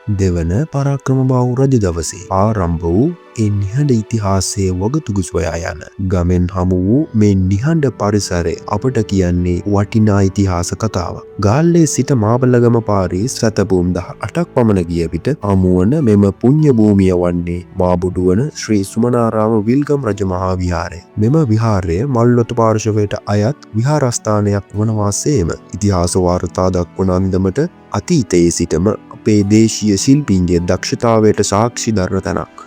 දෙවන පරාක්‍රමබාහු රජ දවසේ ආරම්භ වූ ඒ නිහඬ ඉතිහාසයේ වගතුගු සොයා යන ගමෙන් හමු වූ මේ නිහඬ පරිසරය අපට කියන්නේ වටිනා ඉතිහාස කතාවක්. ගාල්ලේ සිට මාබලගම පාරේ සතපුම් 18ක් පමණ ගිය විට හමුවන මෙම පුණ්‍ය භූමිය වන්නේ මාබුඩුවන ශ්‍රී සුමනාරාම විල්ගම් රජමහා විහාරය. මෙම විහාරය මල්වතු පාර්ශවයට අයත් විහාරස්ථානයක් වන වාසේම ඉතිහාස වාර්තා දක්වන අන්දමට අතීතයේ සිටම අපේ දේශීය ශිල්පීන්ගේ දක්ෂතාවයට සාක්ෂි දරන තැනක්.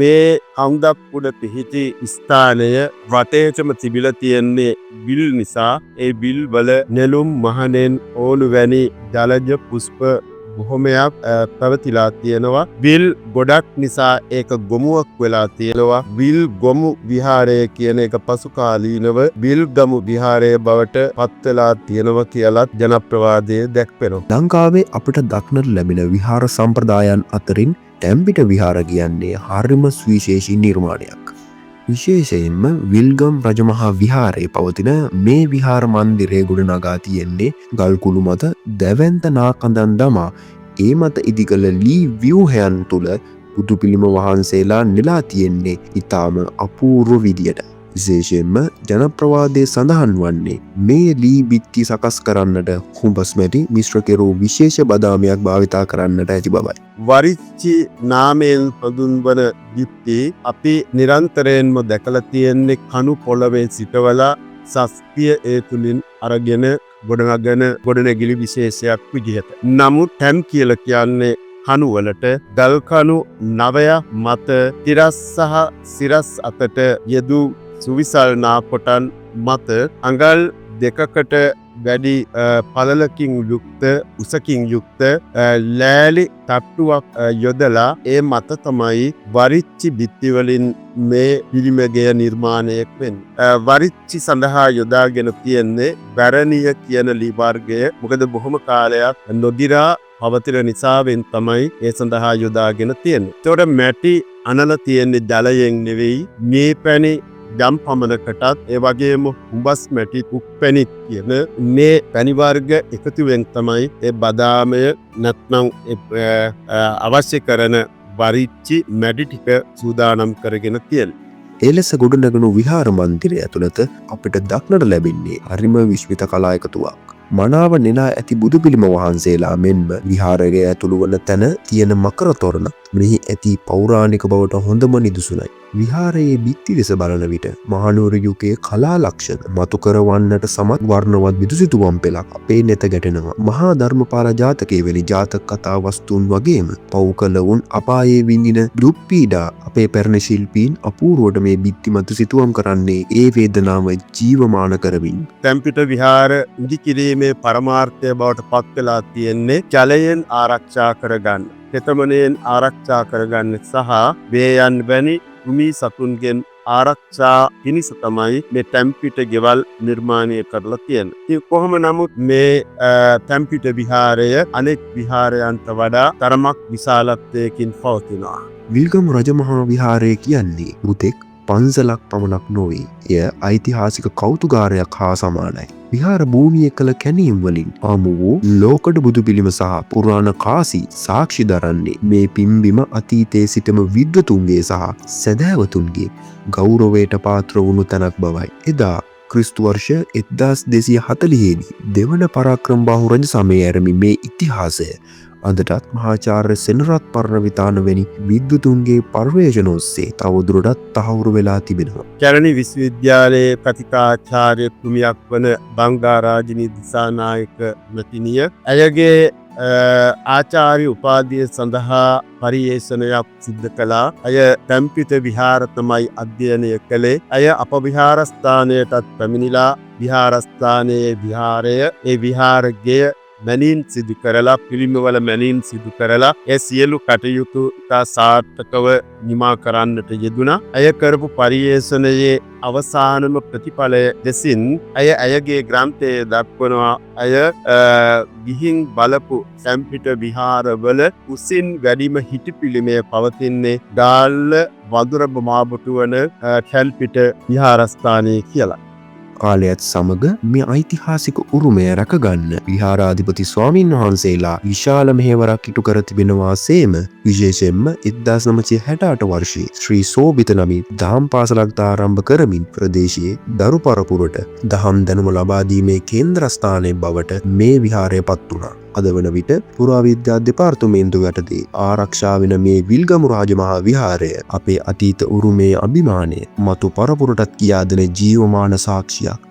මේ අමුදක් උඩ පිහිටි ස්ථානය වටේටම තිබිලා තියෙන්නේ විල් නිසා ඒ විල් වල නෙළුම් මහනෙන් ඕලු වැනි ජලජ පුෂ්ප බොහොමයක් පැවතිලා තියෙනවා. විල් ගොඩක් නිසා ඒක ගොමුවක් වෙලා තියෙනවා. විල් ගොමු විහාරය කියන එක පසු කාලීනව විල් ගමු විහාරය බවට පත් වෙලා තියෙනවා කියලත් ජනප්‍රවාදයේ දැක්වෙනවා. ලංකාවේ අපට දක්නට ලැබෙන විහාර සම්ප්‍රදායන් අතරින් ටැම්පිට විහාර කියන්නේ හරිම සුවිශේෂී නිර්මාණයක්. විශේෂයෙන්ම විල්ගම් රජමහා විහාරයේ පවතින මේ විහාර මන්දිරය ගොඩනගා තියෙන්නේ ගල්කුළු මත දැවැන්ත නාකඳන් දමා ඒ මත ඉදිකළ ලී ව්‍යූහයන් තුළ බුදු පිළිම වහන්සේලා නෙලා තියෙන්නේ ඉතාම අපූර්ව විදියට. විශේෂයෙන්ම ජනප්‍රවාදයේ සඳහන් වන්නේ මේ ලී බිත්ති සකස් කරන්නට හුඹස් මැටි මිශ්‍ර කෙරූ විශේෂ බදාමයක් භාවිතා කරන්නට ඇති බවයි. වරිච්චි නාමයෙන් හඳුන්වන බිත්ති අපි නිරන්තරයෙන්ම දැකලා තියෙන්නේ කණු පොළවේ සිටවලා සස්තිය ඒ තුලින් අරගෙන ගොඩනැගිලි විශේෂයක් විදිහට. නමුත් ටැම් කියලා කියන්නේ කණු වලට ගල් කණු 9 මත තිරස් සහ සිරස් අතට යෙදූ සුවිසල් නාකොටන් මත අඟල් 2කට වැඩි පළලකින් යුක්ත උසකින් යුක්ත ලෑලි තට්ටුවක් යොදලා ඒ මත තමයි වරිච්චි බිත්ති වලින් මේ පිළිමය නිර්මාණය වෙන්නේ. වරිච්චි සඳහා යොදාගෙන තියෙන්නේ බැරණිය කියන ලී වර්ගය. මොකද බොහොම කාලයක් නොගිරා පවතින නිසාවෙන් තමයි ඒ සඳහා යොදාගෙන තියෙන්නේ. ඒතකොට මැටි අනල තියෙන්නේ ජලයෙන් නෙවෙයි මේ පැණි යම් පමණකටත් ඒ වගේම හුඹස් මැටි උප්පැණි කියන මේ පැණි වර්ග එකතුවෙන් තමයි ඒ බදාමය නැත්නම් අවශ්‍ය කරන වරිච්චි මැටි ටික සූදානම් කරගෙන තියෙන්නේ. එලෙස ගොඩනැගුණු විහාර මන්දිරය ඇතුළත අපිට දක්නට ලැබෙන්නේ හරිම විශ්මිත කලා එකතුවක්. මනාව නෙලා ඇති බුදු පිළිම වහන්සේලා මෙන්ම විහාරය ඇතුළු වන තැන තියෙන මකර තොරණ මෙහි ඇති පෞරාණික බවට හොඳම නිදසුනයි. විහාරයේ බිත්ති දෙස බලන විට මහනුවර යුගයේ කලා ලක්ෂණ මතු කරවන්නට සමත් වර්ණවත් බිතුසිතුවම් පෙළක් අපේ නෙත ගැටෙනවා. මහා ධර්මපාල ජාතකයේ වැනි ජාතක කතා වස්තුන් වගේම පව් කළ උන් අපායේ විඳින දුක් පීඩා අපේ පැරණි ශිල්පීන් අපූර්වට මේ බිත්ති මත සිතුවම් කරන්නේ ඒ වේදනාව ජීවමාන කරමින්. ටැම්පිට විහාර ඉදි කිරීමේ පරමාර්ථය බවට පත් වෙලා තියෙන්නේ ජලයෙන් ආරක්ෂා කරගන්න. තෙතමනයෙන් ආරක්ෂා කරගන්න සහ වේයන් වැනි භූමි සතුන්ගෙන් ආරක්ෂා පිණිස තමයි මේ ටැම්පිට ගෙවල් නිර්මාණය කරලා තියෙන්නේ. ඉතින් කොහොම නමුත් මේ ටැම්පිට විහාරය අනෙක් විහාරයන්ට වඩා තරමක් විශාලත්වයකින් පවතිනවා. විල්ගම් රජමහා විහාරය කියන්නේ මුතෙක් පන්සලක් පමණක් නොවේ. එය ඓතිහාසික කෞතුකාරයක් හා සමානයි. විහාර භූමිය කළ කැණීම් වලින් හමු වූ ලෝකඩ බුදු පිළිම සහ පුරාණ කාසි සාක්ෂි දරන්නේ මේ පිම්බිම අතීතයේ සිටම විද්වතුන්ගේ සහ සැදැවතුන්ගේ ගෞරවයට පාත්‍ර වුණු තැනක් බවයි. එදා ක්‍රිස්තු වර්ෂ 1240 දී දෙවන පරාක්‍රමබාහු රජ සමයේ ආරම්භ මේ ඉතිහාසය අදටත් මහාචාර්ය සෙනරත් පරණවිතාන වැනි විද්වතුන්ගේ පර්යේෂණ ඔස්සේ තවදුරටත් තහවුරු වෙලා තිබෙනවා. කැලණි විශ්වවිද්‍යාලයේ කතිකාචාර්ය තුමියක් වන බංගාරාජිනී දිසානායක මැතිණිය ඇයගේ ආචාර්ය උපාධිය සඳහා පරියේෂණයක් සිද්ධ කළා. ඇය ටැම්පිට විහාර තමයි අධ්‍යයනය කළේ. ඇය අප විහාරස්ථානයටත් පැමිණිලා විහාරස්ථානයේ විහාරය ඒ විහාරගය මැනීන් සිදු කරලා පිළිමවල මැනීන් සිදු කරලා ඒ සියලු කටයුතු ඉතා සාර්ථකව නිමා කරන්නට යෙදුණා. ඇය කරපු පරියේෂණයේ අවසානම ප්‍රතිඵලය දෙසින් ඇයගේ ග්‍රන්ථයේ දක්වනවා ඇය ගිහින් බලපු ටැම්පිට විහාරවල උසින් වැඩිම හිටි පිළිමය පවතින්නේ ගාල්ල වඳුර මාබුටු වන ටැම්පිට විහාරස්ථානයේ කියලා. කාලයත් සමග මේ ඓතිහාසික උරුමය රැකගන්න විහාරාධිපති ස්වාමින් වහන්සේලා විශාල මෙහෙවරක් ඉටු කර තිබෙනවා සේම විශේෂයෙන්ම 1968 වර්ෂයේ ශ්‍රී සෝභිත නමින් දහම් පාසලක් ආරම්භ කරමින් ප්‍රදේශයේ දරු පරපුරට දහම් දැනුම ලබා දීමේ කේන්ද්‍රස්ථානය බවට මේ විහාරය පත් වුණා. අද වන විට පුරාවිද්‍යා දෙපාර්තමේන්තුව යටතේ ආරක්ෂා වෙන මේ විල්ගමු රාජමහා විහාරය අපේ අතීත උරුමේ අභිමානය මතු පරපුරටත් කියා දෙන ජීවමාන සාක්ෂියක්.